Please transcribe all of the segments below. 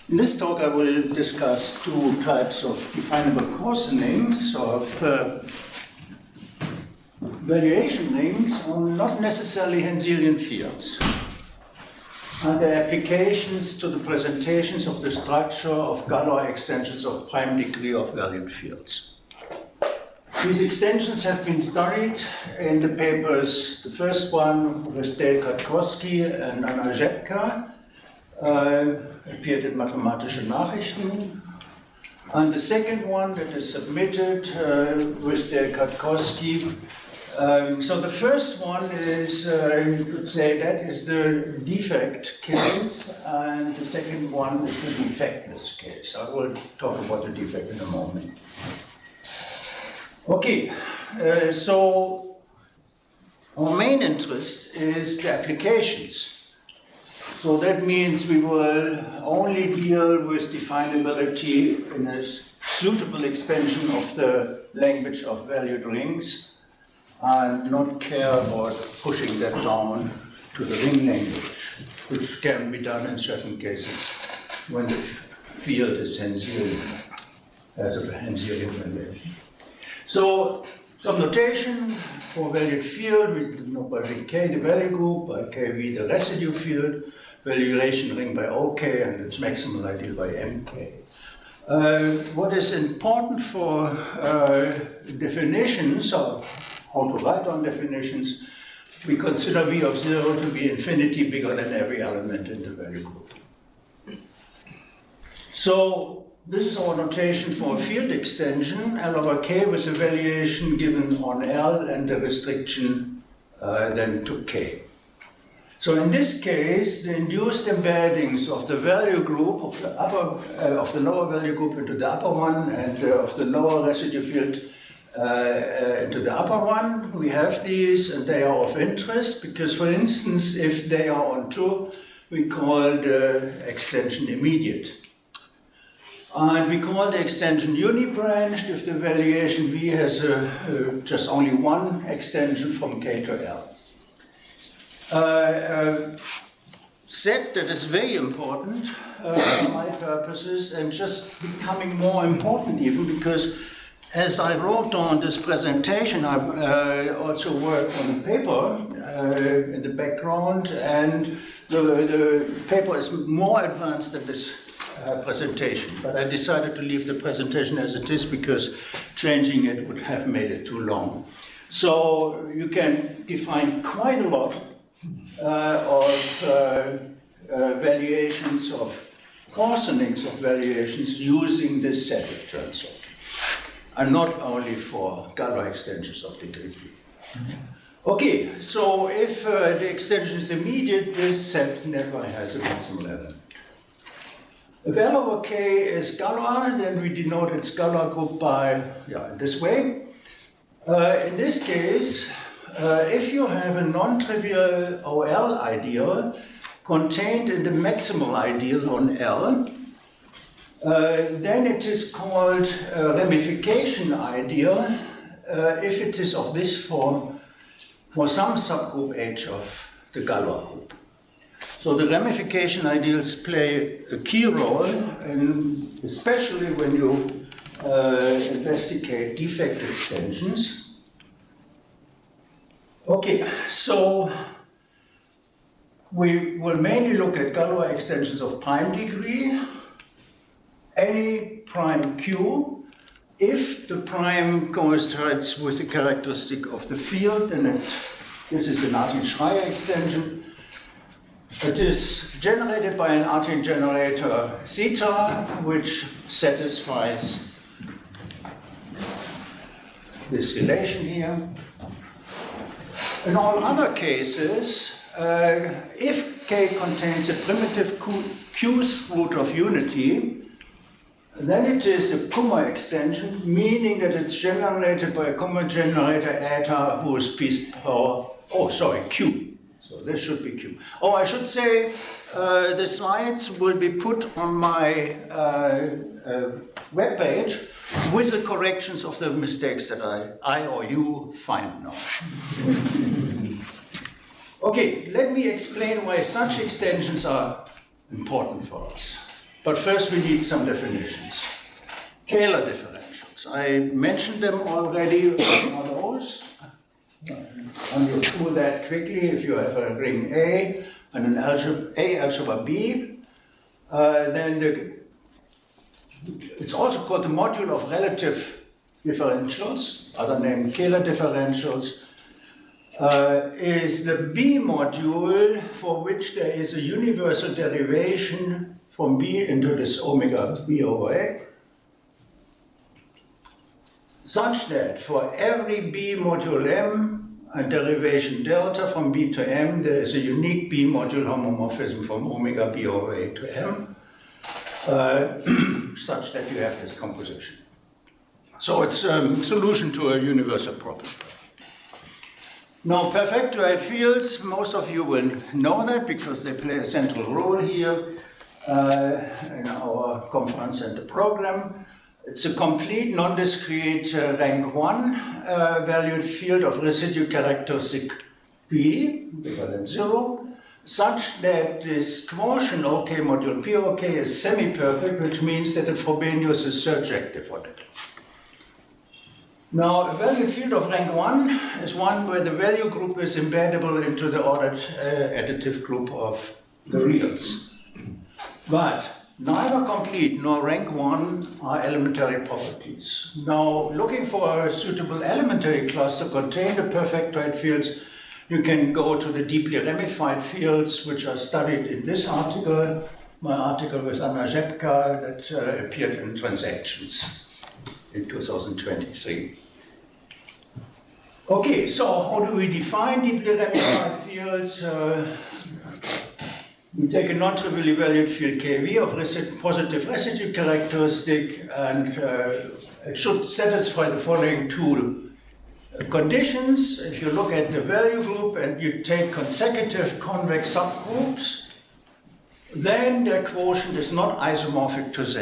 In this talk, I will discuss two types of definable coarsenings of valuation rings on not necessarily Henselian fields, and their applications to the presentations of the structure of Kähler extensions of prime degree of valued fields. These extensions have been studied in the papers, the first one with Dale Katkowski and Anna Rzepka, appeared in Mathematische Nachrichten, and the second one that is submitted with Dale Katkowski. So the first one is, you could say, that is the defect case, and the second one is the defectless case. I will talk about the defect in a moment. Okay, so our main interest is the applications. So that means we will only deal with definability in a suitable expansion of the language of valued rings and not care about pushing that down to the ring language, which can be done in certain cases when the field is Henselian, as a Henselian valuation. So some notation for valued field, we know by Vk the value group, by Kv the residue field, valuation ring by OK, and its maximal ideal by Mk. What is important for definitions, or how to write on definitions, we consider V of 0 to be infinity bigger than every element in the value group. So this is our notation for a field extension, L over K with a valuation given on L and the restriction then to K. So in this case, the induced embeddings of the value group of the of the lower value group into the upper one, and of the lower residue field into the upper one, we have these, and they are of interest because, for instance, if they are on 2, we call the extension immediate. And we call the extension unibranched if the valuation V has just only one extension from K to L. Set that is very important for my purposes, and just becoming more important even because as I wrote on this presentation, I also worked on a paper in the background, and the paper is more advanced than this presentation, but I decided to leave the presentation as it is because changing it would have made it too long. So you can define quite a lot of valuations of coarsenings of valuations using this set, it turns out, and not only for Kähler extensions of degree V. Okay, so if the extension is immediate, this set never has a maximal element. If L over K is Kähler, then we denote its Kähler group by this way. In this case, if you have a non-trivial OL ideal contained in the maximal ideal on L, then it is called a ramification ideal if it is of this form for some subgroup H of the Kähler group. So the ramification ideals play a key role, especially when you investigate defect extensions. Okay, so we will mainly look at Kähler extensions of prime degree, any prime Q. If the prime coincides with the characteristic of the field, then this is an Artin-Schreier extension. It is generated by an Artin generator theta, which satisfies this relation here. In all other cases, if K contains a primitive Q's root of unity, then it is a Kummer extension, meaning that it's generated by a Kummer generator eta whose piece power, Q. So this should be Q. Oh, I should say the slides will be put on my webpage with the corrections of the mistakes that I or you find now. Okay, let me explain why such extensions are important for us. But first we need some definitions. Kähler differentials. I mentioned them already. What are those? And you'll do that quickly. If you have a ring A and an algebra B, then it's also called the module of relative differentials, other name Kähler differentials, is the B module for which there is a universal derivation from B into this omega B over A, such that for every B module M, a derivation delta from B to M, there is a unique B module homomorphism from omega B over A to M, such that you have this composition. So it's a solution to a universal problem. Now, perfectoid fields, most of you will know that because they play a central role here in our conference center program. It's a complete non-discrete rank 1 valued field of residue characteristic B, bigger than 0, such that this quotient OK module P OK is semi-perfect, which means that the Frobenius is surjective on it. Now, a valued field of rank 1 is one where the value group is embeddable into the ordered additive group of the reals. But neither complete nor rank 1 are elementary properties. Now, looking for a suitable elementary class to contain the perfectoid fields, you can go to the deeply ramified fields, which are studied in this article, my article with Anna Rzepka that appeared in Transactions in 2023. Okay, so how do we define deeply ramified fields? We take a non-trivially valued field KV of positive residue characteristic, and it should satisfy the following two conditions. If you look at the value group and you take consecutive convex subgroups, then their quotient is not isomorphic to Z.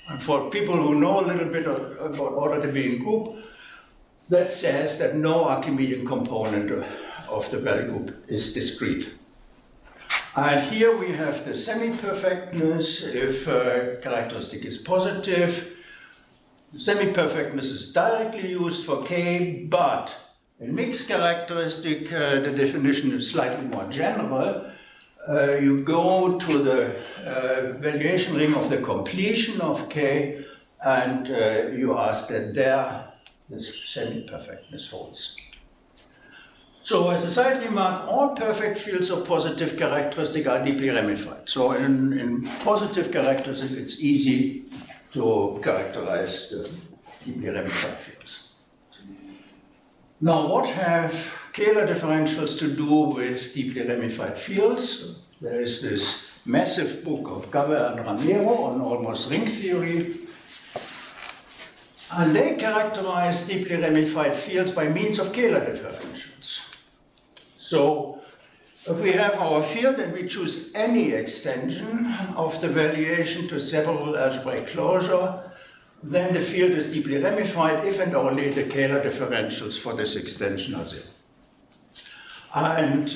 And for people who know a little bit about order to be in group, that says that no Archimedean component of the value group is discrete. And here we have the semi-perfectness if characteristic is positive. The semi-perfectness is directly used for K, but in mixed characteristic, the definition is slightly more general. You go to the valuation ring of the completion of K, and you ask that there this semi-perfectness holds. So as a side remark, all perfect fields of positive characteristic are deeply ramified. So in positive characteristic, it's easy to characterize the deeply ramified fields. Now, what have Kähler differentials to do with deeply ramified fields? There is this massive book of Kähler and Ramiro on almost ring theory. And they characterize deeply ramified fields by means of Kähler differentials. So if we have our field and we choose any extension of the valuation to several algebraic closure, then the field is deeply ramified if and only the Kähler differentials for this extension are zero. And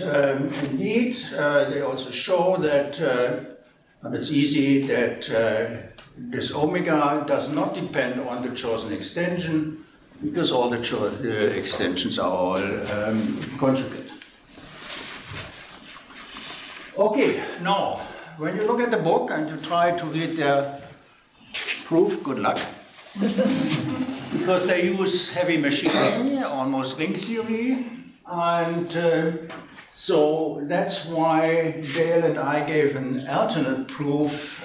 indeed, they also show that, and it's easy, that this omega does not depend on the chosen extension, because all the extensions are all conjugate. Okay, now, when you look at the book and you try to read their proof, good luck. Because they use heavy machinery, almost ring theory, and so that's why Dale and I gave an alternate proof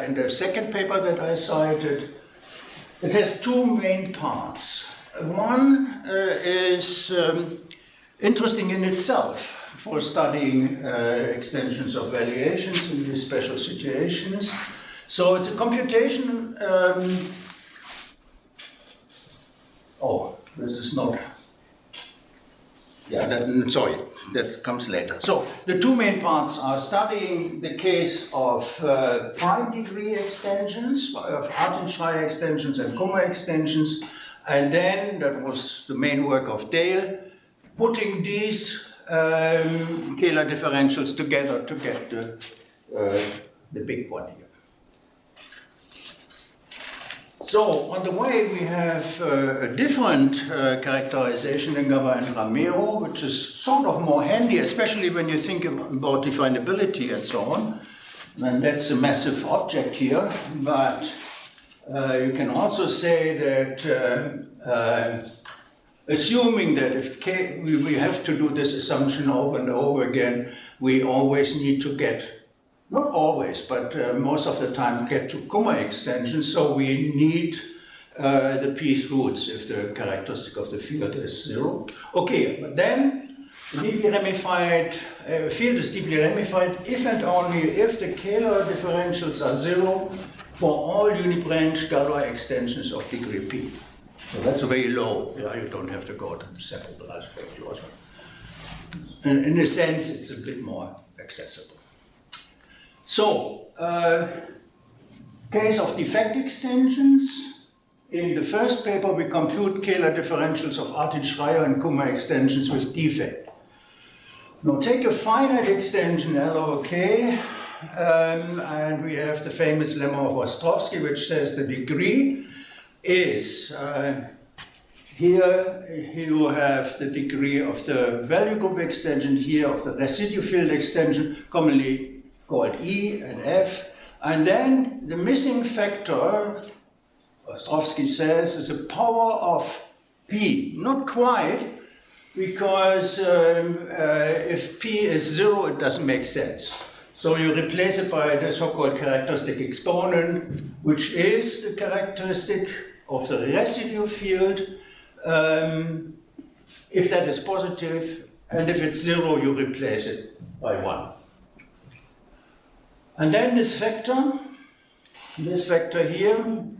in the second paper that I cited. It has two main parts. One is interesting in itself for studying extensions of valuations in these special situations. So it's a computation. This is not. Yeah, sorry, that comes later. So the two main parts are studying the case of prime degree extensions, of Artin-Schreier extensions and Kummer extensions, and then, that was the main work of Dale, putting these Kähler differentials together to get the big one here. So, on the way we have a different characterization in Gaba and Ramiro, which is sort of more handy, especially when you think about definability and so on. And that's a massive object here, but you can also say that assuming that if K, we have to do this assumption over and over again, we always need to get, not always, but most of the time get to Kummer extensions, so we need the p roots if the characteristic of the field is 0. Okay, but then the deeply ramified field is deeply ramified if and only if the Kähler differentials are 0 for all unibranch Galois extensions of degree p. So that's very low. Yeah, you don't have to go to the separable aspect closure. In a sense, it's a bit more accessible. So, case of defect extensions. In the first paper, we compute Kähler differentials of Artin-Schreier and Kummer extensions with defect. Now, take a finite extension L over K, and we have the famous lemma of Hausdorff, which says the degree is, here you have the degree of the value group extension, here of the residue field extension, commonly called E and F, and then the missing factor, Hausdorff says, is a power of P. Not quite, because if P is 0, it doesn't make sense. So you replace it by the so-called characteristic exponent, which is the characteristic of the residue field, if that is positive, and if it's 0, you replace it by 1. And then this vector here,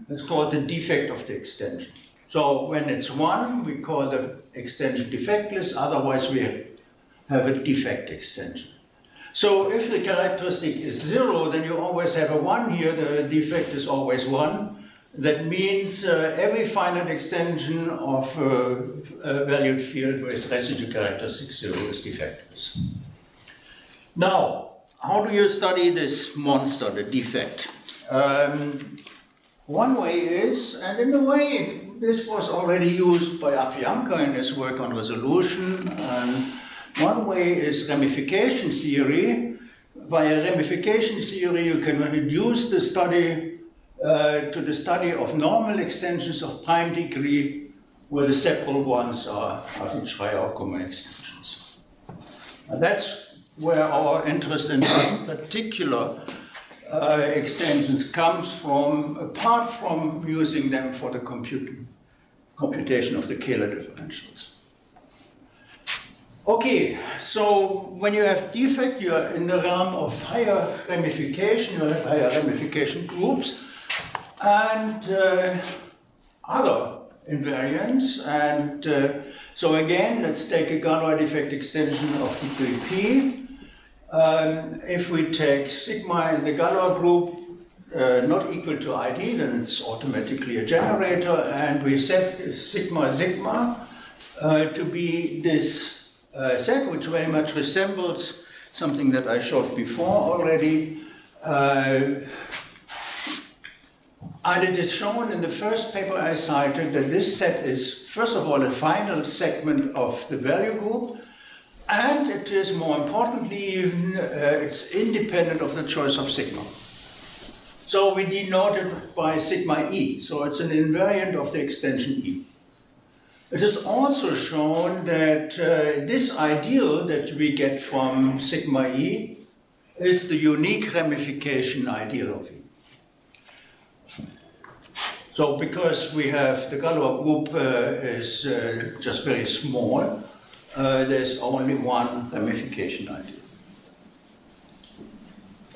is called the defect of the extension. So when it's 1, we call the extension defectless, otherwise we have a defect extension. So if the characteristic is 0, then you always have a 1 here, the defect is always 1. That means every finite extension of a valued field with residue characteristic 0 is defectless. Now, how do you study this monster, the defect? One way is, and in a way this was already used by Apianka in his work on resolution, and one way is ramification theory. By ramification theory you can reduce the study to the study of normal extensions of prime degree where the separable ones are Artin-Schreier or Kummer extensions. And that's where our interest in these particular extensions comes from, apart from using them for the computation of the Kähler differentials. Okay, so when you have defect, you are in the realm of higher ramification, you have higher ramification groups, and other invariants. And so again, let's take a Galois defect extension of degree P. If we take sigma in the Galois group not equal to ID, then it's automatically a generator, and we set sigma to be this set, which very much resembles something that I showed before already. And it is shown in the first paper I cited that this set is, first of all, a final segment of the value group, and it is, more importantly, even, it's independent of the choice of sigma. So we denote it by sigma E, so it's an invariant of the extension E. It is also shown that this ideal that we get from sigma E is the unique ramification ideal of E. So because we have the Galois group is just very small, there's only one ramification ideal.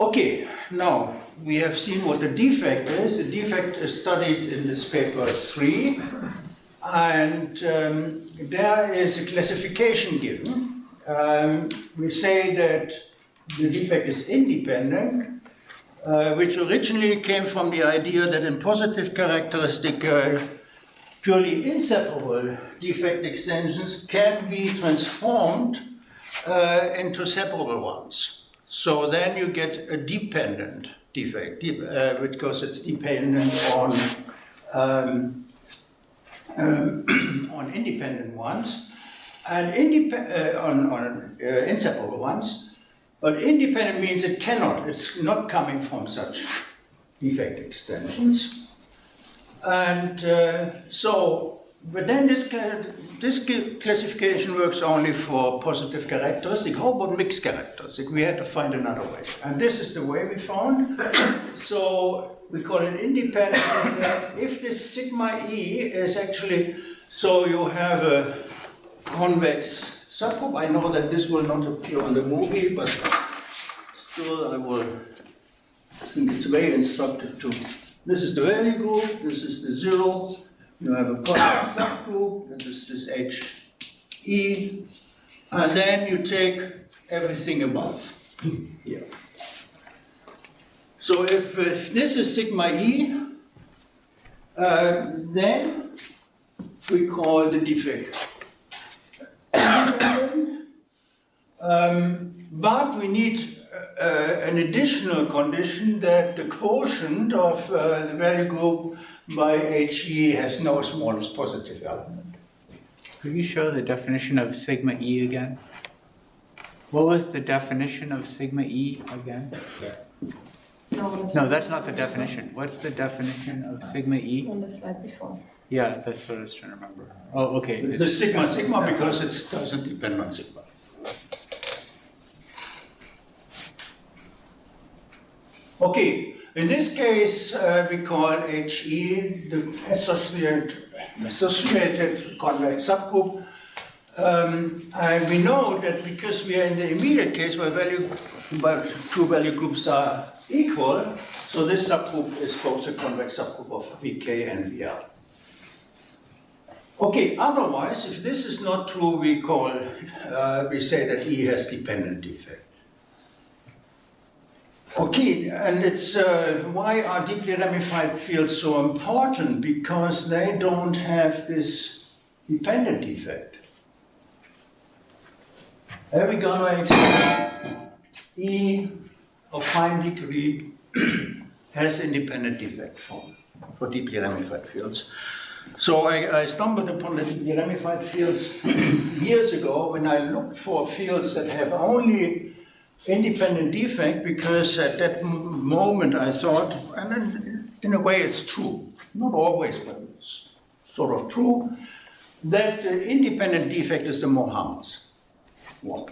Okay, now we have seen what the defect is. The defect is studied in this paper 3. And there is a classification given. We say that the defect is independent, which originally came from the idea that in positive characteristic, purely inseparable defect extensions can be transformed into separable ones. So then you get a dependent defect, because it's dependent on on independent ones and inseparable ones. But independent means it's not coming from such defect extensions. And but then this classification works only for positive characteristic. How about mixed characteristic? We had to find another way. And this is the way we found. So we call it independent. If this sigma E is actually, so you have a convex subgroup. I know that this will not appear on the movie, but still I think it's very instructive too. This is the value group, this is the zero. You have a convex subgroup, that is this HE, and then you take everything above here. So if this is sigma E, then we call the defect independent, but we need an additional condition that the quotient of the value group by HE has no smallest positive element. Could you show the definition of sigma E again? What was the definition of sigma E again? No, that's not the definition. What's the definition of sigma E? On the slide before. Yeah, that's what I was trying to remember. Oh, okay. It's the sigma because it doesn't depend on sigma. Okay, in this case we call HE the associated convex subgroup. And we know that because we are in the immediate case where two value groups are equal, so this subgroup is both a convex subgroup of VK and VL. Okay, otherwise, if this is not true, we say that E has dependent defect. Okay, and it's why are deeply ramified fields so important? Because they don't have this dependent defect. Every gamma extension E of prime degree has independent defect for deeply ramified fields. So I stumbled upon the deeply ramified fields years ago when I looked for fields that have only independent defect, because at that moment I thought, and then in a way it's true, not always, but it's sort of true, that independent defect is the more harmless one.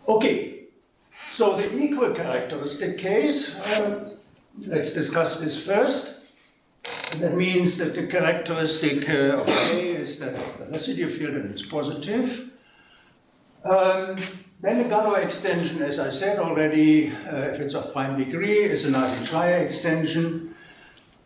Okay, so the equal characteristic case, let's discuss this first. That means that the characteristic of A is that the residue field and it's positive. Then the Galois extension, as I said already, if it's of prime degree, is an Artin-Schreier extension.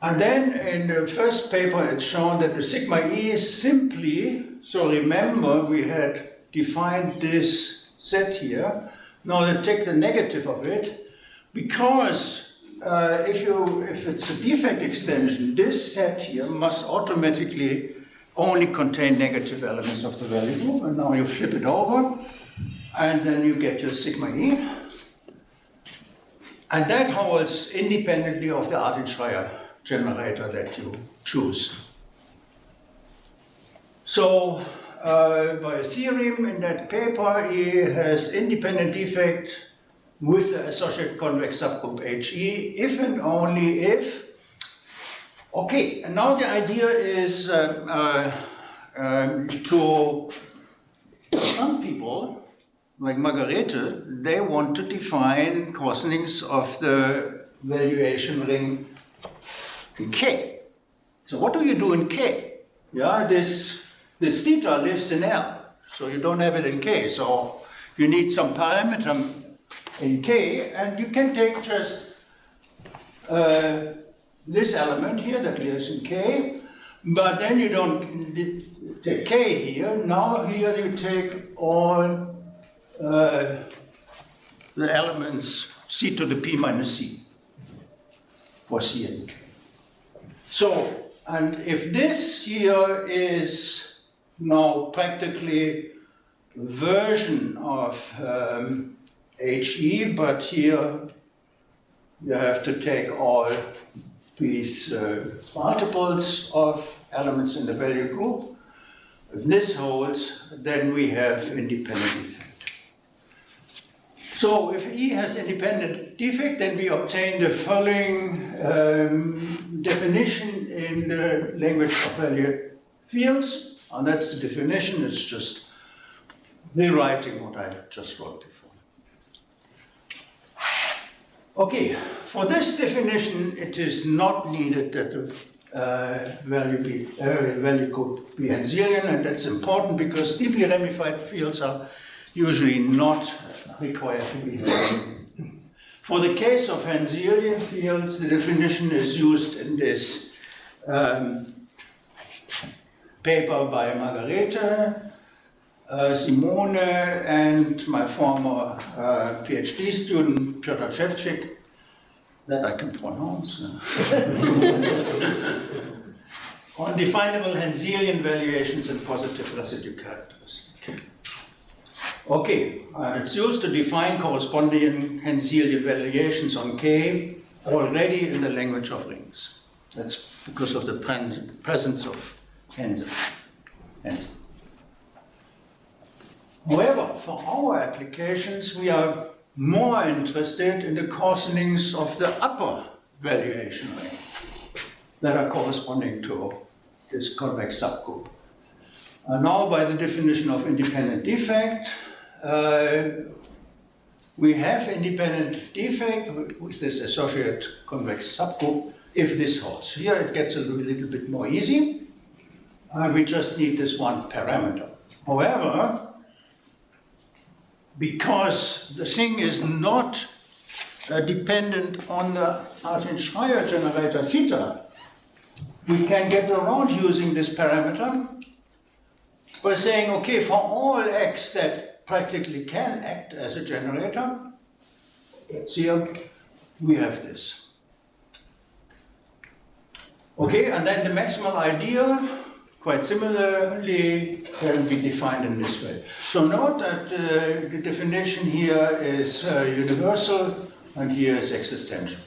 And then in the first paper it's shown that the sigma E is simply, so remember we had defined this set here. Now let's take the negative of it, because if it's a defect extension, this set here must automatically only contain negative elements of the value group. And now you flip it over, and then you get your sigma E. And that holds independently of the Artin-Schreier generator that you choose. So by a theorem in that paper, E has independent defect with the associated convex subgroup HE, if and only if. Okay, and now the idea is to some people, like Margarete, they want to define coarsenings of the valuation ring in K. So what do you do in K? Yeah, this theta lives in L, so you don't have it in K. So you need some parameter in K, and you can take just this element here that lives in K, but then you don't take K here. Now here you take all the elements C to the P minus C for C and K. So, and if this here is now practically a version of HE, but here you have to take all these multiples of elements in the value group. If this holds, then we have independent defect. So if E has independent defect, then we obtain the following definition in the language of value fields. And that's the definition. It's just rewriting what I just wrote before. Okay, for this definition, it is not needed that the value could be Henselian, and that's important because deeply ramified fields are usually not required to be Henselian. For the case of Henselian fields, the definition is used in this paper by Margarete, Simone, and my former PhD student, Piotr Szewczyk, that I can pronounce, on definable Henselian valuations and positive residue characteristics. Okay, it's used to define corresponding Henselian valuations on K already in the language of rings. That's because of the presence of Hensel. However, for our applications, we are more interested in the coarsenings of the upper valuation ring that are corresponding to this convex subgroup. Now, by the definition of independent defect, we have independent defect with this associated convex subgroup if this holds. Here it gets a little bit more easy. We just need this one parameter. However, because the thing is not dependent on the Artin-Schreier generator theta, we can get around using this parameter by saying, okay, for all x that practically can act as a generator, let's see here, we have this. Okay, and then the maximal ideal, quite similarly, can be defined in this way. So note that the definition here is universal and here is existential.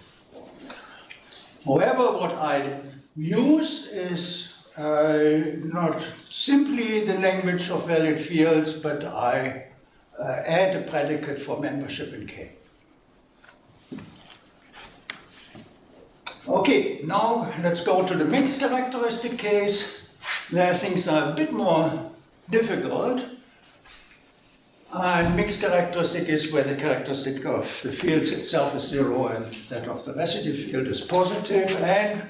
However, what I use is not simply the language of valued fields, but I add a predicate for membership in K. Okay, now let's go to the mixed characteristic case. There things are a bit more difficult. And mixed characteristic is where the characteristic of the fields itself is 0 and that of the residue field is positive. And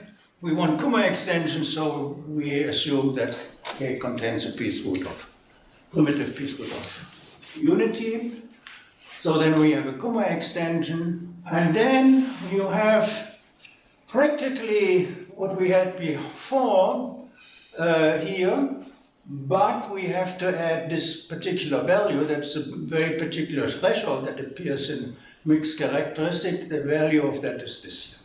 we want Kummer extension, so we assume that K contains a primitive piece root of unity. So then we have a Kummer extension. And then you have practically what we had before here, but we have to add this particular value. That's a very particular threshold that appears in mixed characteristic. The value of that is this here.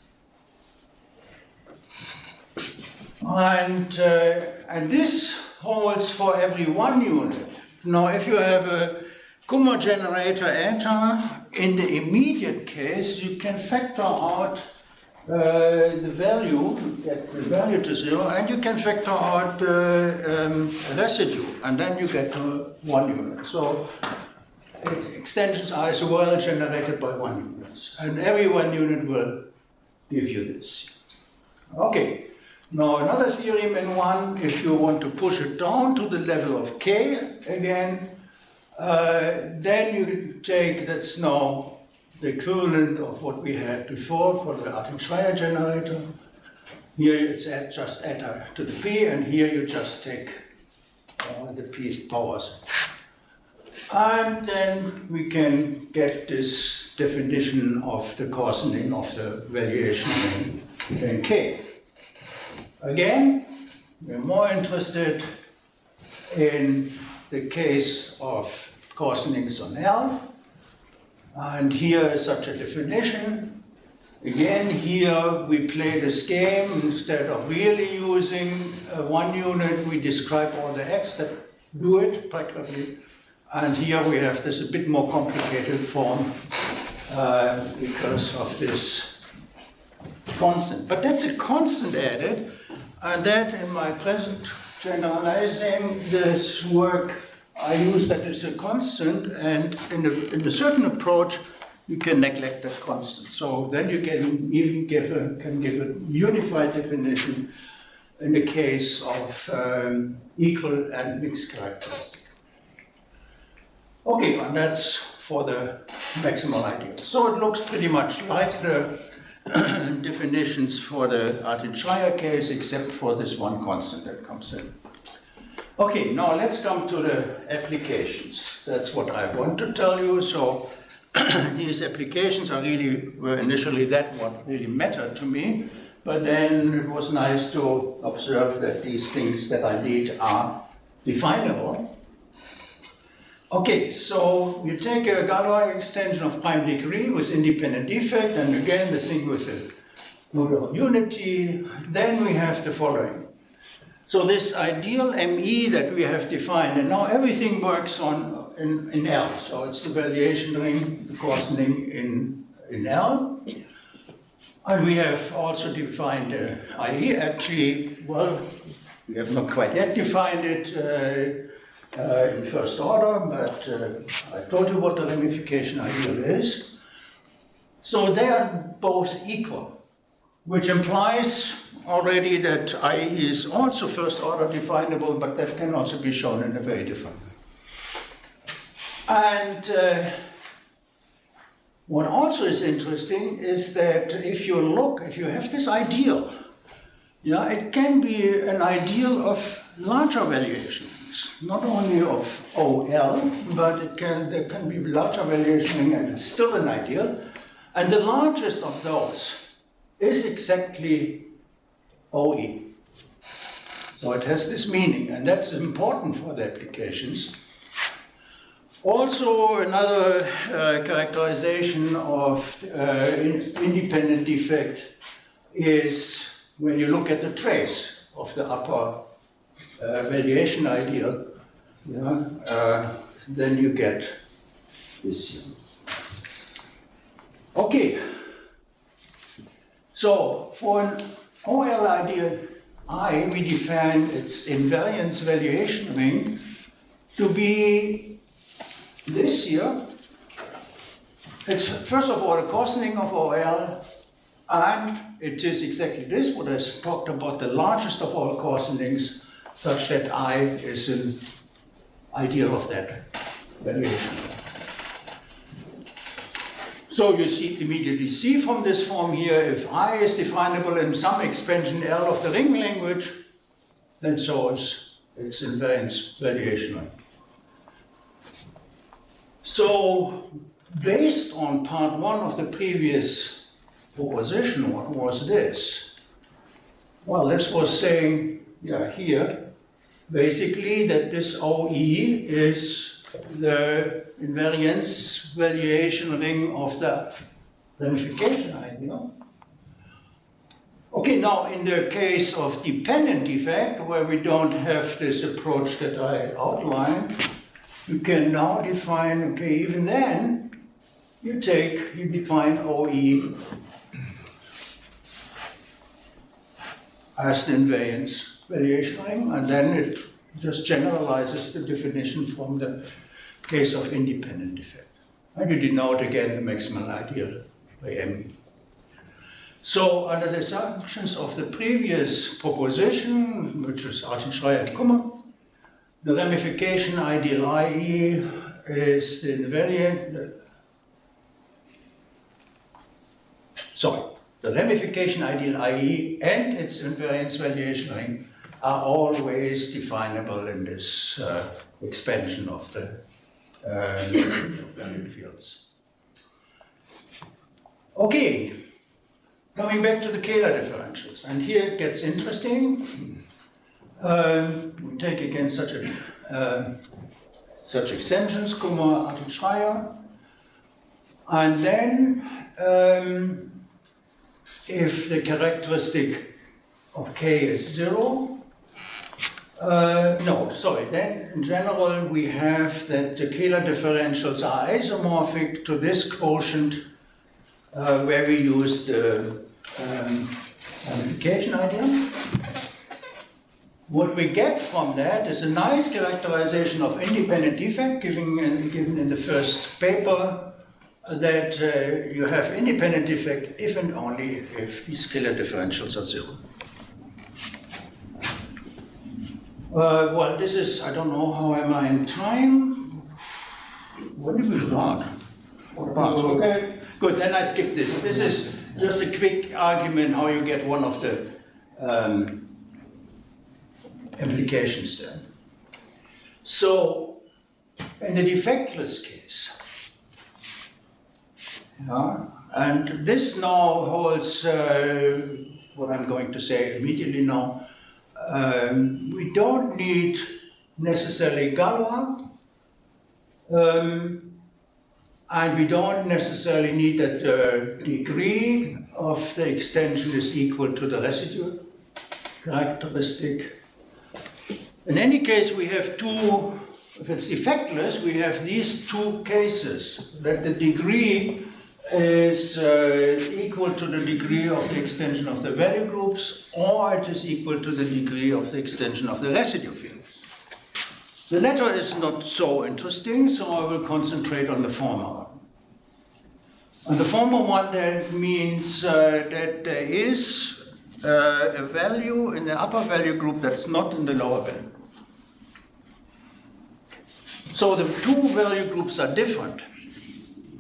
And this holds for every one unit. Now, if you have a Kummer generator eta, in the immediate case, you can factor out the value, get the value to 0, and you can factor out the residue, and then you get to 1 unit. So extensions are as well generated by 1 unit, and every 1 unit will give you this. Okay, now another theorem in 1, if you want to push it down to the level of K again, then you take, that's now the equivalent of what we had before for the Artin-Schreier generator. Here it's just eta to the p, and here you just take the p's powers. And then we can get this definition of the coarsening of the valuation in K. Again, we're more interested in the case of coarsenings on L. And here is such a definition. Again, here we play this game. Instead of really using 1 unit, we describe all the x that do it practically. And here we have this a bit more complicated form because of this constant. But that's a constant added, and that in my present generalizing this work, I use that as a constant, and in a certain approach, you can neglect that constant. So then you can even give a unified definition in the case of equal and mixed characteristics. Okay, and that's for the maximal ideal. So it looks pretty much like the definitions for the Artin-Schreier case, except for this one constant that comes in. Okay, now let's come to the applications. That's what I want to tell you. So these applications were initially what really mattered to me, but then it was nice to observe that these things that I need are definable. Okay, so you take a Galois extension of prime degree with independent defect, and again the thing with the model unity, then we have the following. So this ideal ME that we have defined, and now everything works in L, so it's the valuation ring, the coarsening in L. And we have also defined IE, actually, well, we have not quite yet defined it in first order, but I told you what the ramification ideal is. So they are both equal, which implies already that IE is also first order definable, but that can also be shown in a very different way. And what also is interesting is that if you have this ideal, yeah, it can be an ideal of larger valuations, not only of OL, but there can be larger valuation and it's still an ideal. And the largest of those is exactly OE. So it has this meaning, and that's important for the applications. Also, another characterization of independent defect is when you look at the trace of the upper valuation ideal, yeah, then you get this. Okay, so for an OL ideal I, we define its invariance valuation ring to be this here. It's first of all a coarsening of OL, and it is exactly this, what I talked about, the largest of all coarsenings, such that I is an ideal of that valuation. So you immediately see from this form here, if I is definable in some expansion L of the ring language, then so is its invariance valuation ring. So based on part one of the previous proposition, what was this? Well, this was saying, yeah, here, basically that this OE is the invariance valuation ring of the ramification ideal. Okay, now in the case of dependent defect, where we don't have this approach that I outlined, you can now define, okay, even then, you define OE as the invariance valuation ring, and then it just generalizes the definition from the case of independent defect. And you denote again the maximal ideal by M. So under the assumptions of the previous proposition, which is Artin-Schreier and Kummer, the ramification ideal IE is the invariant. The ramification ideal IE and its invariance valuation ring are always definable in this expansion of the valued fields. Okay, coming back to the Kähler differentials, and here it gets interesting. We take again such extensions, Kummer, Artin-Schreier, and then if the characteristic of K is 0, then in general we have that the Kähler differentials are isomorphic to this quotient where we use the ramification idea. What we get from that is a nice characterization of independent defect given in the first paper, that you have independent defect if and only if these scalar differentials are zero. Well, this is, I don't know, how am I in time? When did we start? Okay, good, then I skip this. This is just a quick argument how you get one of the implications there. So, in the defectless case, and this now holds what I'm going to say immediately now. We don't need necessarily Galois, and we don't necessarily need that the degree of the extension is equal to the residue characteristic. In any case, we have two, if it's defectless, we have these two cases, that the degree is equal to the degree of the extension of the value groups, or it is equal to the degree of the extension of the residue fields. The latter is not so interesting, so I will concentrate on the former one. On the former one, that means that there is a value in the upper value group that's not in the lower value group. So the two value groups are different.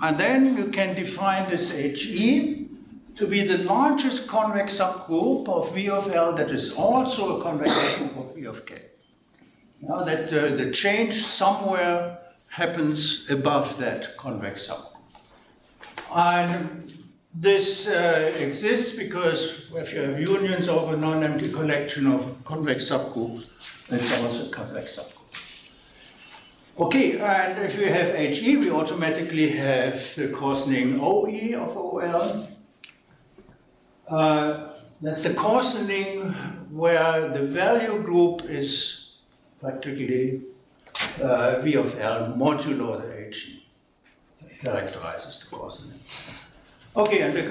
And then you can define this HE to be the largest convex subgroup of V of L that is also a convex subgroup of V of K. Now that the change somewhere happens above that convex subgroup. And this exists because if you have unions over a non-empty collection of convex subgroups, it's also a convex subgroup. Okay, and if we have HE, we automatically have the coarsening OE of OL. That's the coarsening where the value group is practically V of L modulo the HE. That characterizes the coarsening. Okay, and the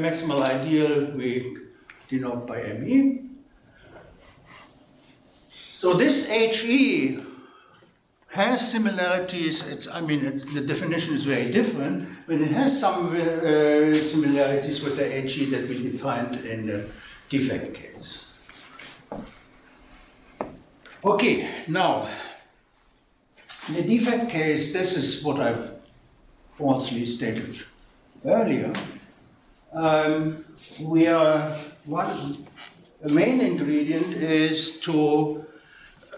maximal ideal we denote by ME. So this HE has similarities. The definition is very different, but it has some similarities with the HE that we defined in the defect case. Okay, now, in the defect case, this is what I've falsely stated earlier. The main ingredient is to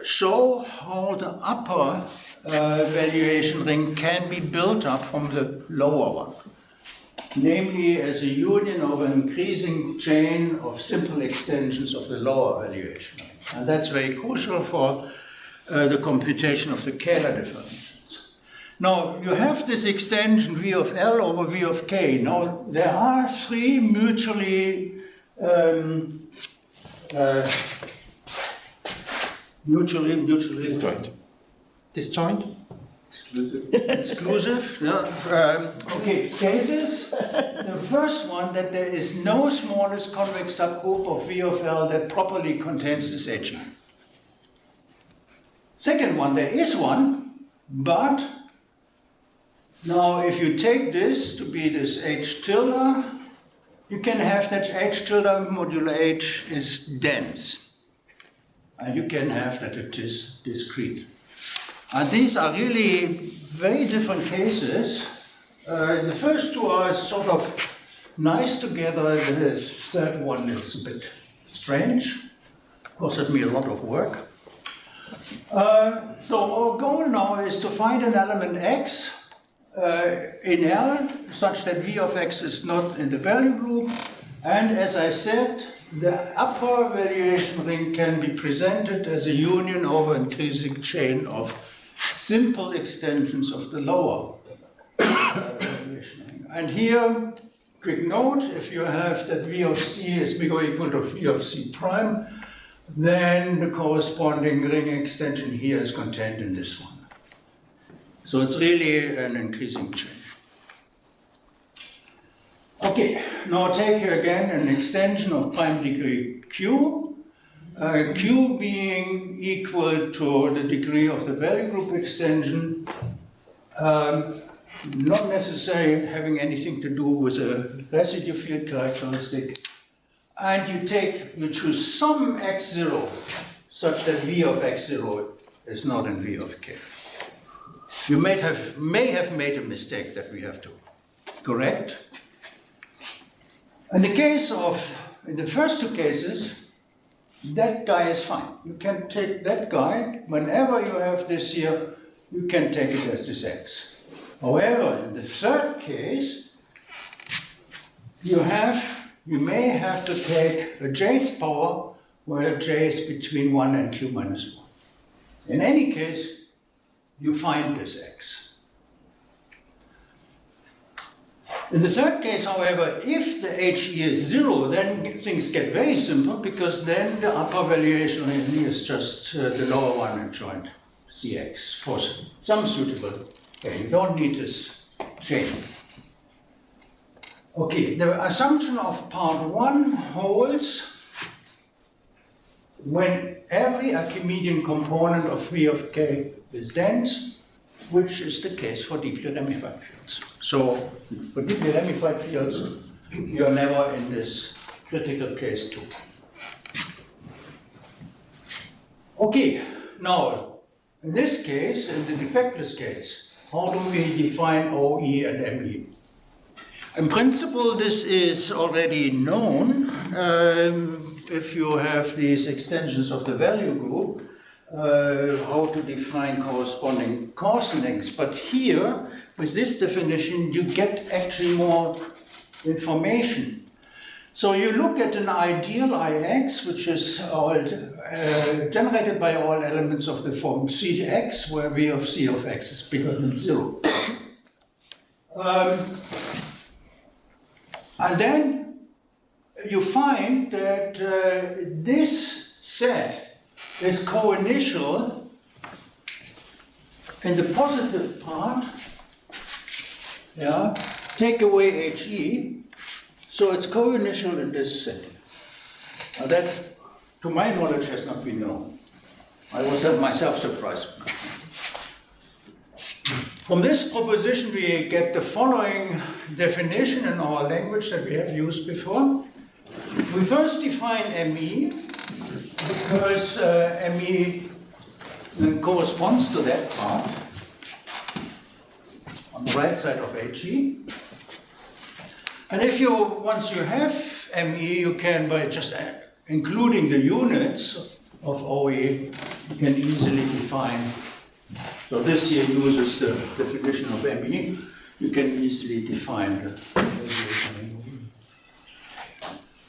show how the upper valuation ring can be built up from the lower one, namely as a union of an increasing chain of simple extensions of the lower valuation ring. And that's very crucial for the computation of the Kähler differentials. Now, you have this extension V of L over V of K. Now, there are three mutually disjoint. Exclusive. Yeah. Okay, cases. The first one, that there is no smallest convex subgroup of V of L that properly contains this HE. Second one, there is one, but now if you take this to be this H tilde, you can have that H tilde modulo H is dense. And you can have that it is discrete. And these are really very different cases. The first two are sort of nice together. The third one is a bit strange. Costed me a lot of work. So our goal now is to find an element X in L such that V of X is not in the value group. And as I said, the upper valuation ring can be presented as a union over increasing chain of simple extensions of the lower valuation ring. And here, quick note, if you have that V of C is bigger or equal to V of C prime, then the corresponding ring extension here is contained in this one. So it's really an increasing chain. Okay, now take again an extension of prime degree Q, Q being equal to the degree of the value group extension, not necessarily having anything to do with a residue field characteristic. And you choose some x0 such that v of x0 is not in v of k. You may have made a mistake that we have to correct. In the first two cases, that guy is fine. You can take that guy, whenever you have this here, you can take it as this x. However, in the third case, you may have to take a jth power where j is between 1 and q minus 1. In any case, you find this x. In the third case, however, if the HE is 0, then things get very simple, because then the upper valuation is just the lower one adjoint Cx for some suitable. Okay, you don't need this chain. Okay, the assumption of part 1 holds when every Archimedean component of V of k is dense, which is the case for deeply ramified fields. So, for deeply ramified fields, you are never in this critical case 2. Okay, now, in this case, in the defectless case, how do we define OE and ME? In principle, this is already known. If you have these extensions of the value group, how to define corresponding coarsenings. But here, with this definition, you get actually more information. So you look at an ideal Ix, which is generated by all elements of the form Cx, where V of C of x is bigger than 0. And then you find that this set is co-initial in the positive part. Yeah, take away HE, so it's co-initial in this set. Now that, to my knowledge, has not been known. I was myself surprised. From this proposition, we get the following definition in our language that we have used before. We first define ME, because ME corresponds to that part on the right side of HE. And once you have ME, you can, by just including the units of OE, you can easily define. So this here uses the definition of ME. You can easily define the valuation.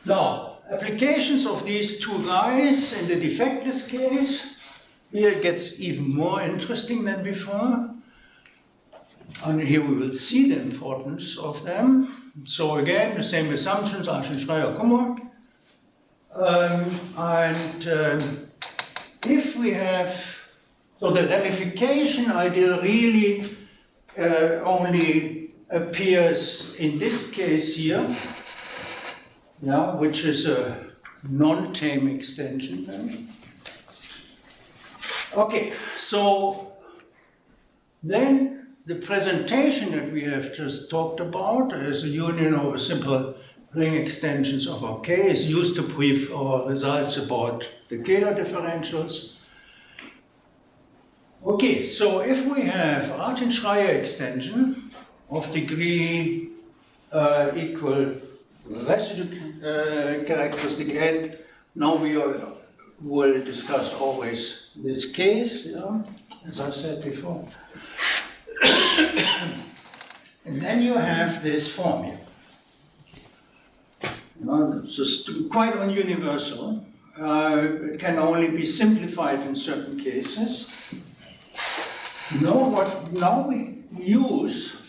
Now, applications of these two guys in the defectless case, here it gets even more interesting than before. And here we will see the importance of them. So again, the same assumptions, Artin-Schreier and Kummer. If we have, so the ramification ideal really only appears in this case here, yeah, which is a non-tame extension then. Okay, so then the presentation that we have just talked about as a union of simple ring extensions of our K is used to prove our results about the Kähler differentials. Okay, so if we have Artin-Schreier extension of degree equal residue characteristic n, now we will discuss always this case, as I said before. And then you have this form here. It's quite ununiversal. It can only be simplified in certain cases. Now we use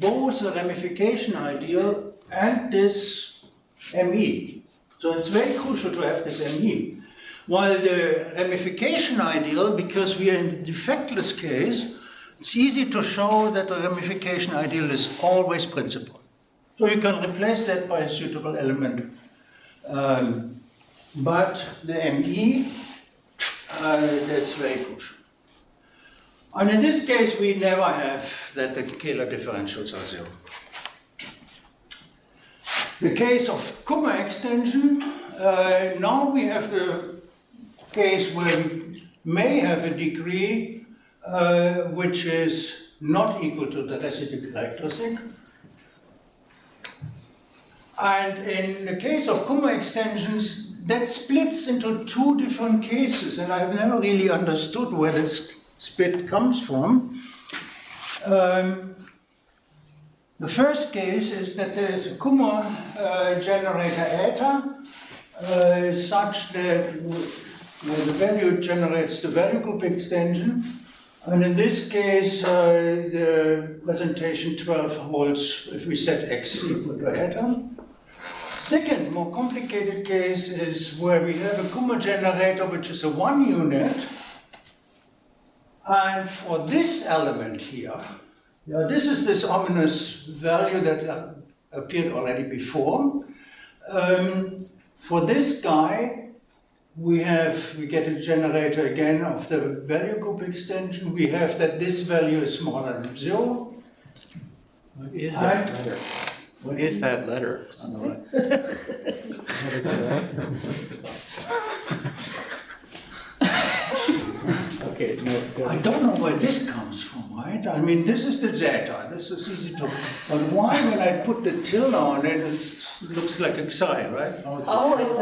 both the ramification ideal and this ME. So it's very crucial to have this ME. While the ramification ideal, because we are in the defectless case, it's easy to show that the ramification ideal is always principal. So you can replace that by a suitable element. But the ME, that's very crucial. And in this case, we never have that the Kähler differentials are zero. The case of Kummer extension, now we have the case where we may have a degree which is not equal to the residue characteristic. And in the case of Kummer extensions, that splits into two different cases, and I've never really understood where this split comes from. The first case is that there is a Kummer generator eta, such that where the value generates the value group extension. And in this case, the presentation 12 holds if we set x equal to eta. Second, more complicated case is where we have a Kummer generator which is a 1 unit. And for this element here, this is this ominous value that appeared already before. For this guy, we get a generator again of the value group extension. We have that this value is smaller than 0. What is that letter? What is that letter on the left? Okay, no. I don't know where this comes from, right? I mean, this is the zeta. This is easy to. But why, when I put the tilde on it, it looks like a xi, right? Oh, it's a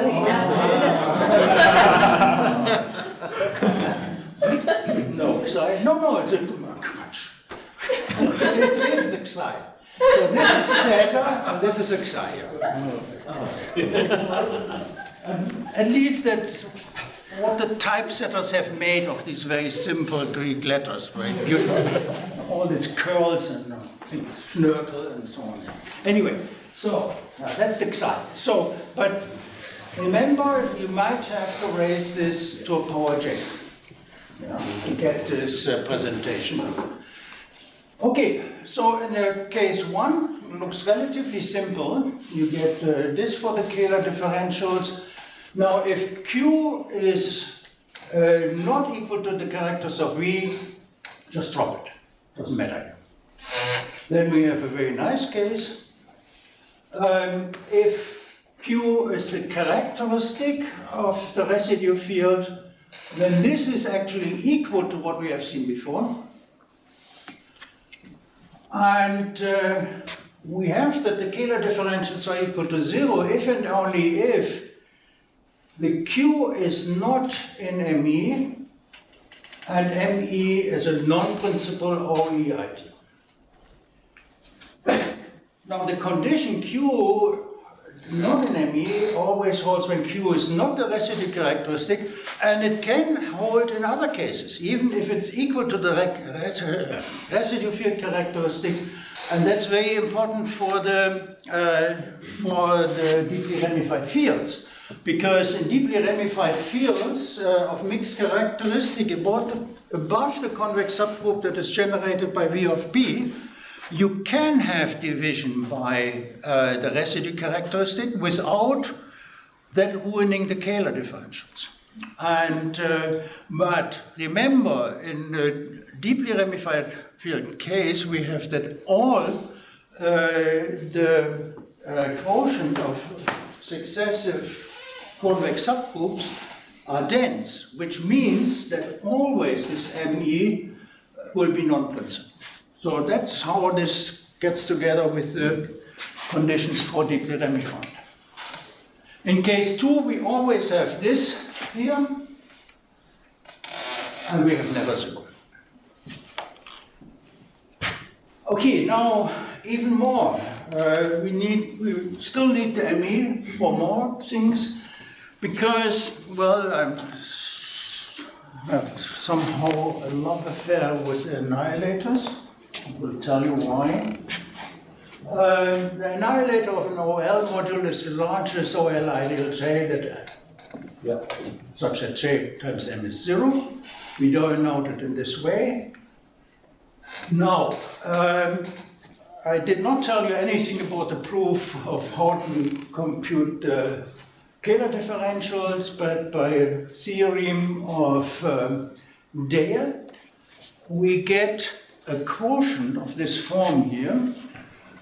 No, xi. No, it's a crutch. It is the xi. So this is a zeta, and this is a xi. At least that's what the typesetters have made of these very simple Greek letters, very beautiful. All these curls and schnörkel and so on. Anyway, so that's the xi. So, but remember, you might have to raise this to a power j to get this presentation. Okay, so in the case 1, it looks relatively simple. You get this for the Kähler differentials. Now, if Q is not equal to the characters of V, just drop it. Doesn't matter. Then we have a very nice case. If Q is the characteristic of the residue field, then this is actually equal to what we have seen before. And we have that the Kähler differentials are equal to 0 if and only if the Q is not in ME and ME is a non-principal OE ideal. Now the condition Q not in ME always holds when Q is not the residue characteristic, and it can hold in other cases, even if it's equal to the residue field characteristic, and that's very important for the deeply ramified fields, because in deeply ramified fields of mixed characteristic above the convex subgroup that is generated by V of B, you can have division by the residue characteristic without that ruining the Kähler differentials. And but remember, in the deeply ramified field case, we have that all the quotient of successive convex subgroups are dense, which means that always this ME will be non-principal. So that's how this gets together with the conditions for deeply ramified. In case 2, we always have this here, and we have never 0. Okay, now even more. We still need the ME for more things, because, well, I'm somehow a love affair with annihilators. I will tell you why. The annihilator of an OL module is the largest OL ideal J such that J times M is 0. We don't note it in this way. Now, I did not tell you anything about the proof of how to compute Kähler differentials, but by a theorem of Dale, we get a quotient of this form here,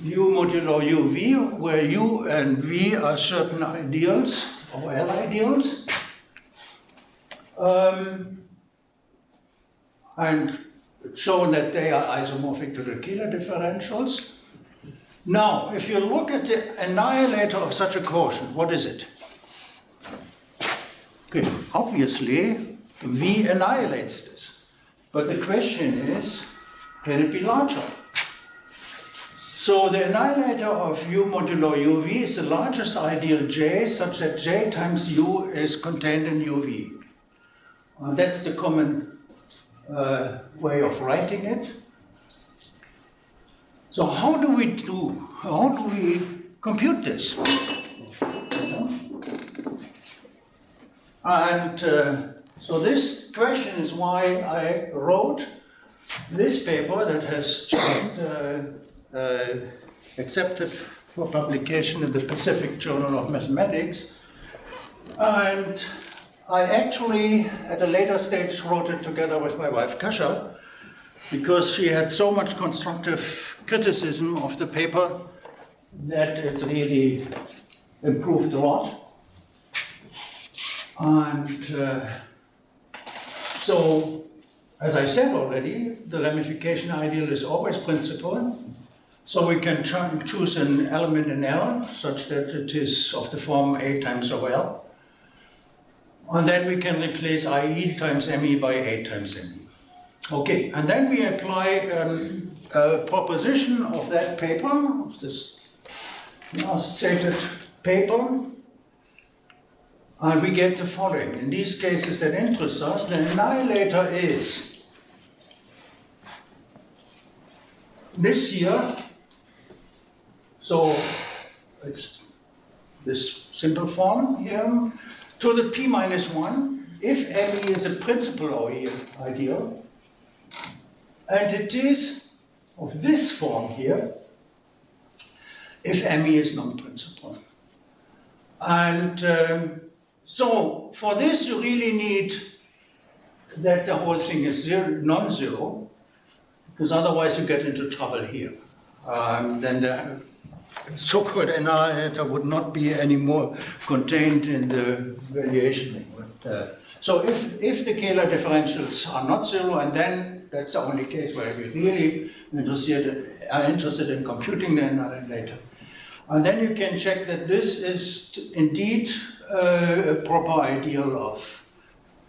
u modulo uv, where u and v are certain ideals, or L ideals. And shown that they are isomorphic to the Kähler differentials. Now, if you look at the annihilator of such a quotient, what is it? Okay, obviously, V annihilates this. But the question is, can it be larger? So the annihilator of u modulo uv is the largest ideal J, such that J times u is contained in uv. That's the common way of writing it. So how do we compute this? And so this question is why I wrote this paper that has just accepted for publication in the Pacific Journal of Mathematics. And I actually, at a later stage, wrote it together with my wife, Kähler, because she had so much constructive criticism of the paper that it really improved a lot. And so, as I said already, the ramification ideal is always principal. So we can choose an element in L such that it is of the form A times OL. And then we can replace IE times ME by A times ME. Okay, and then we apply a proposition of that paper, of this last stated paper, and we get the following. In these cases that interest us, the annihilator is this here. So it's this simple form here, to the p minus 1, if ME is a principal OE ideal, and it is of this form here, if ME is non-principal. And so for this you really need that the whole thing is non-zero, because otherwise you get into trouble here. Then the so-called annihilator would not be anymore contained in the valuation ring. So if the Kähler differentials are not zero, and then that's the only case where we really are interested in computing the annihilator. And then you can check that this is indeed a proper ideal of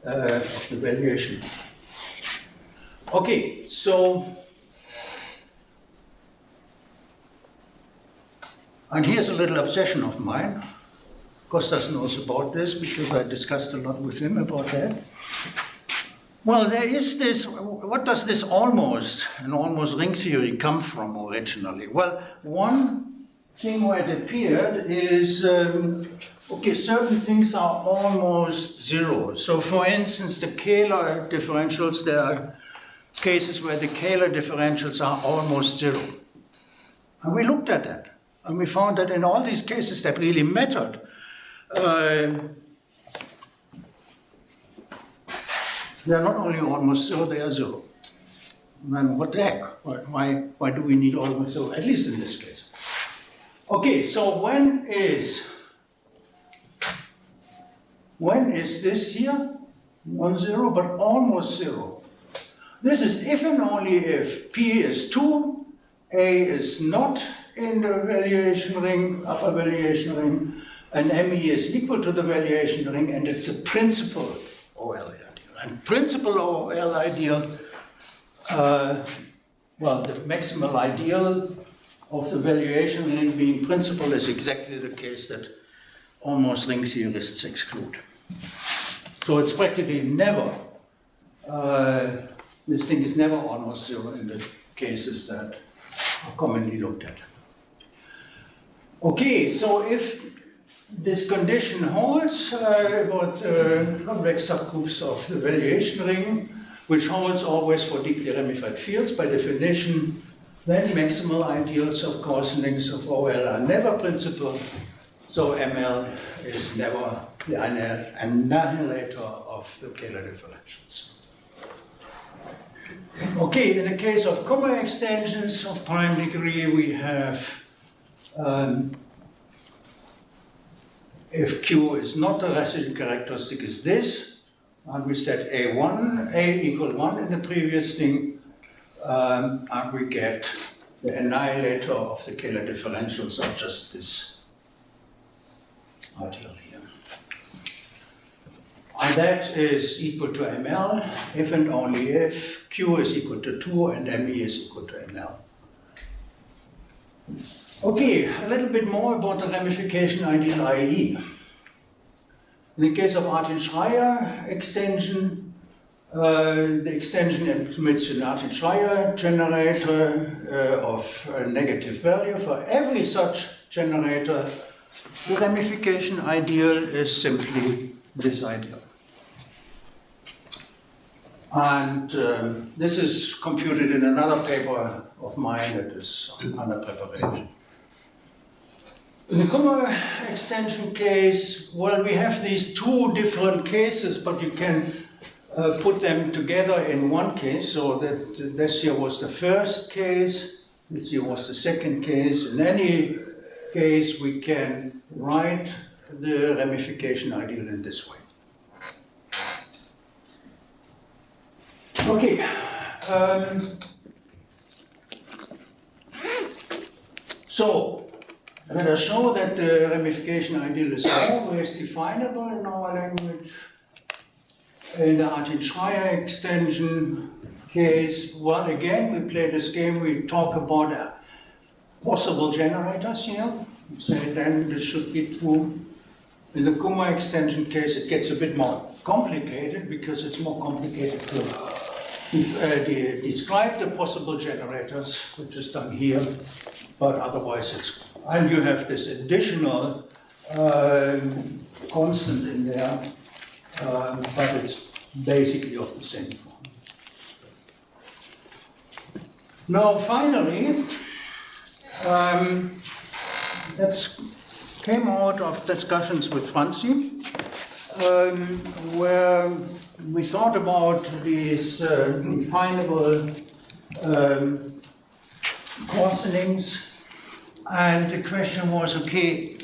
the valuation. Okay, so and here's a little obsession of mine. Kostas knows about this because I discussed a lot with him about that. Well, there is this, what does this almost ring theory come from originally? Well, one thing where it appeared is, okay, certain things are almost zero. So for instance, the Kähler differentials, there are cases where the Kähler differentials are almost zero. And we looked at that. And we found that in all these cases that really mattered, they're not only almost zero, they are zero. Then what the heck? Why do we need almost zero? At least in this case. Okay, so when is this here? Non-zero, but almost zero. This is if and only if P is 2, A is not in the valuation ring, upper valuation ring, and ME is equal to the valuation ring, and it's a principal OL ideal. And principal OL ideal, well, the maximal ideal of the valuation ring being principal is exactly the case that almost ring theorists exclude. So it's practically never, this thing is never almost zero in the cases that are commonly looked at. Okay, so if this condition holds about convex subgroups of the valuation ring, which holds always for deeply ramified fields, by definition, then maximal ideals of coarsenings of OL are never principal, so ML is never the annihilator of the Kähler differentials. Okay, in the case of Kummer extensions of prime degree, we have if Q is not a residue characteristic is this, and we set A equal 1 in the previous thing, and we get the annihilator of the Kähler differentials of just this ideal here. And that is equal to ML if and only if Q is equal to 2 and ME is equal to ML. Okay, a little bit more about the ramification ideal IE. In the case of Artin-Schreier extension, the extension admits an Artin-Schreier generator of a negative value. For every such generator, the ramification ideal is simply this ideal. And this is computed in another paper of mine that is under preparation. In the Kummer extension case, well, we have these two different cases, but you can put them together in one case. So that this here was the first case, this here was the second case. In any case, we can write the ramification ideal in this way. Okay. So let us show that the ramification ideal is always definable in our language. In the Artin-Schreier extension case, well, again, we play this game, we talk about possible generators here. We say then this should be true. In the Kummer extension case, it gets a bit more complicated because it's more complicated to describe the possible generators, which is done here, but otherwise it's, and you have this additional constant in there, but it's basically of the same form. Now finally, that came out of discussions with Franzi, where we thought about these definable coarsenings, and the question was, okay,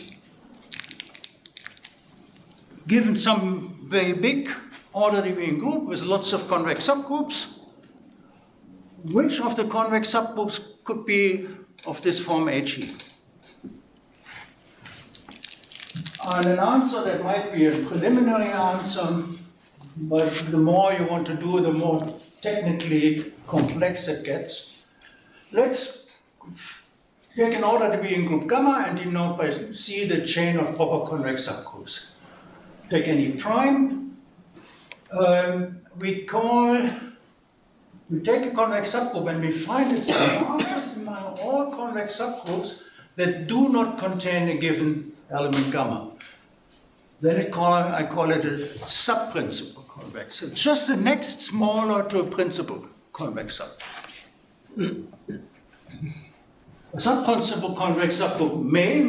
given some very big order deviating group with lots of convex subgroups, which of the convex subgroups could be of this form HE? And an answer that might be a preliminary answer, but the more you want to do, the more technically complex it gets. Let's take an order deviating group gamma and denote by C the chain of proper convex subgroups. Take any prime. We take a convex subgroup and we find it's among all convex subgroups that do not contain a given element gamma. Then I call it a subprinciple convex. It's just the next smaller to a principal convex subgroup. A subprinciple convex subgroup may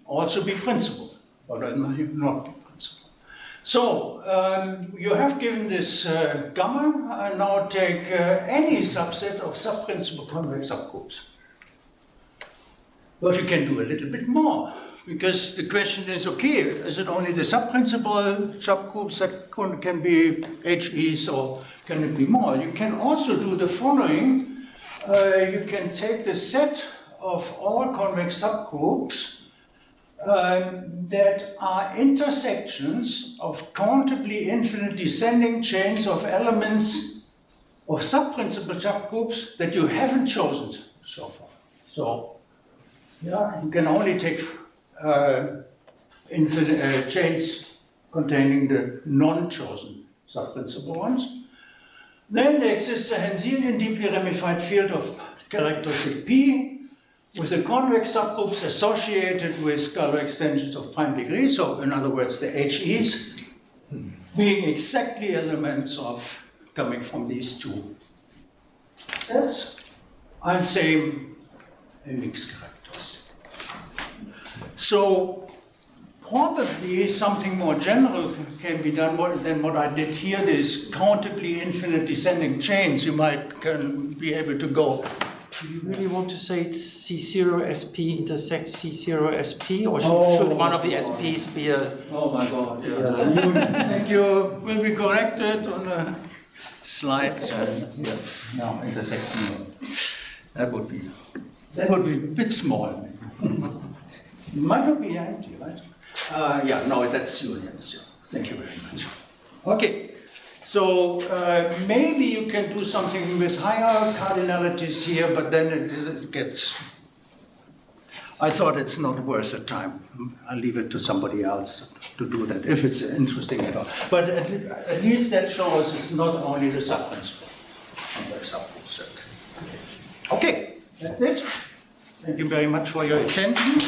also be principal, but it might not be principal. So you have given this gamma, and now take any subset of subprinciple convex subgroups. But you can do a little bit more, because the question is, okay, is it only the subprinciple subgroups that can be HEs, or can it be more? You can also do the following. You can take the set of all convex subgroups that are intersections of countably infinite descending chains of elements of subprinciple subgroups that you haven't chosen so far. So, yeah, you can only take infinite chains containing the non-chosen subprinciple ones. Then there exists a Henselian deeply ramified field of characteristic P with the convex subgroups associated with Kähler extensions of prime degree, so in other words the HEs being exactly elements of coming from these two sets. And same mixed characteristic. So probably something more general can be done than what I did here. These countably infinite descending chains you can be able to go. Do you really want to say it's C0 SP intersects C0 SP, or should one of the SPs be a... Oh my God, yeah. Thank you. Will be corrected on the slides. No, intersection. That would be a bit small. It might not be empty, right? Yeah, no, that's unions. Yeah. Thank you very much. Okay. So maybe you can do something with higher cardinalities here, but then it gets... I thought it's not worth the time. I'll leave it to somebody else to do that, if it's interesting at all. But at least that shows it's not only the subprinciple of the subgroup circle. Okay, that's it. Thank you very much for your attention.